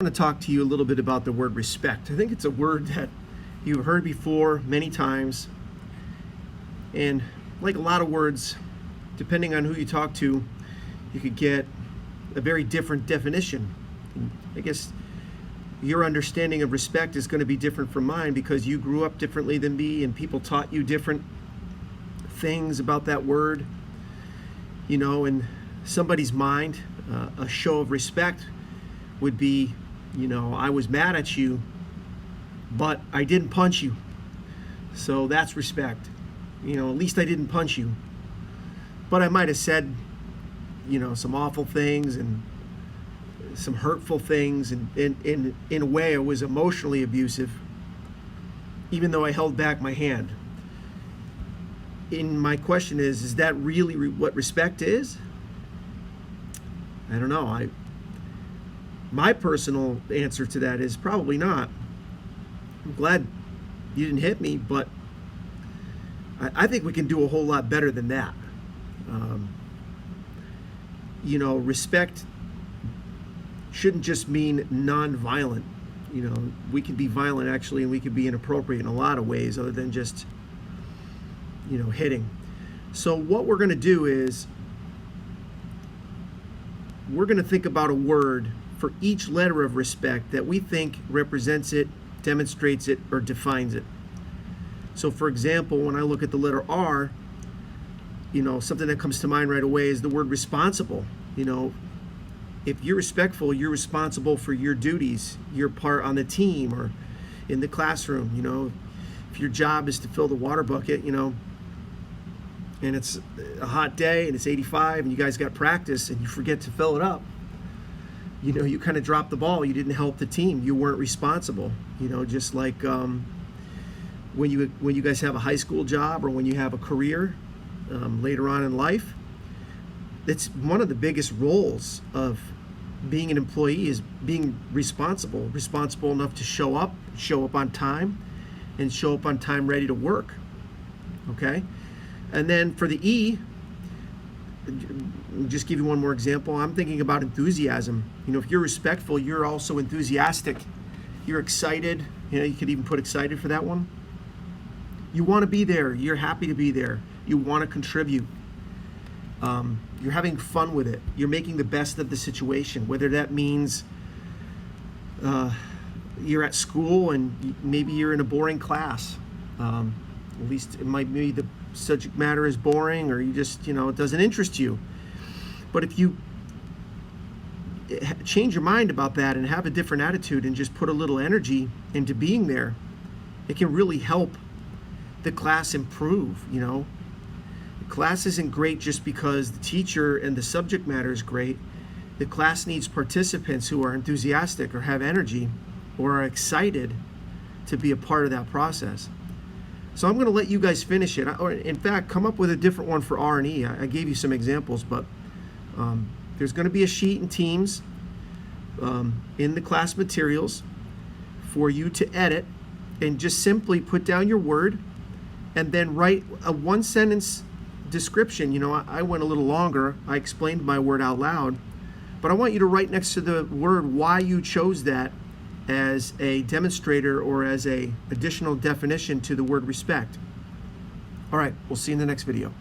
I want to talk to you a little bit about the word respect. I think it's a word that you've heard before many times, and like a lot of words, depending on who you talk to, you could get a very different definition. I guess your understanding of respect is going to be different from mine because you grew up differently than me and people taught you different things about that word. You know, in somebody's mind, a show of respect would be, you know, I was mad at you, but I didn't punch you. So that's respect. You know, at least I didn't punch you. But I might have said, you know, some awful things and some hurtful things, and in a way I was emotionally abusive, even though I held back my hand. And my question is that really what respect is? I don't know. My personal answer to that is probably not. I'm glad you didn't hit me, but I think we can do a whole lot better than that. You know, respect shouldn't just mean non-violent. You know, we can be violent actually, and we can be inappropriate in a lot of ways other than just, you know, hitting. So what we're going to do is we're going to think about a word for each letter of respect that we think represents it, demonstrates it, or defines it. So for example, when I look at the letter R, you know, something that comes to mind right away is the word responsible. You know, if you're respectful, you're responsible for your duties, your part on the team or in the classroom. You know, if your job is to fill the water bucket, you know, and it's a hot day and it's 85 and you guys got practice and you forget to fill it up, you know, you kind of dropped the ball. You didn't help the team. You weren't responsible. You know, just like when you guys have a high school job or when you have a career later on in life, it's one of the biggest roles of being an employee is being responsible enough to show up on time, and show up on time ready to work. Okay? And then for the E, just give you one more example. I'm thinking about enthusiasm. You know, if you're respectful, you're also enthusiastic. You're excited. You know, you could even put excited for that one. You want to be there. You're happy to be there. You want to contribute. You're having fun with it. You're making the best of the situation, whether that means you're at school and maybe you're in a boring class. At least it might be the subject matter is boring, or you just, you know, it doesn't interest you. But if you change your mind about that and have a different attitude and just put a little energy into being there, it can really help the class improve. You know, the class isn't great just because the teacher and the subject matter is great. The class needs participants who are enthusiastic or have energy or are excited to be a part of that process. So I'm going to let you guys finish it. Or in fact, come up with a different one for R and E. I gave you some examples, but there's going to be a sheet in Teams in the class materials for you to edit, and just simply put down your word and then write a one-sentence description. You know, I went a little longer. I explained my word out loud, but I want you to write next to the word why you chose that as a demonstrator or as a additional definition to the word respect. All right, we'll see you in the next video.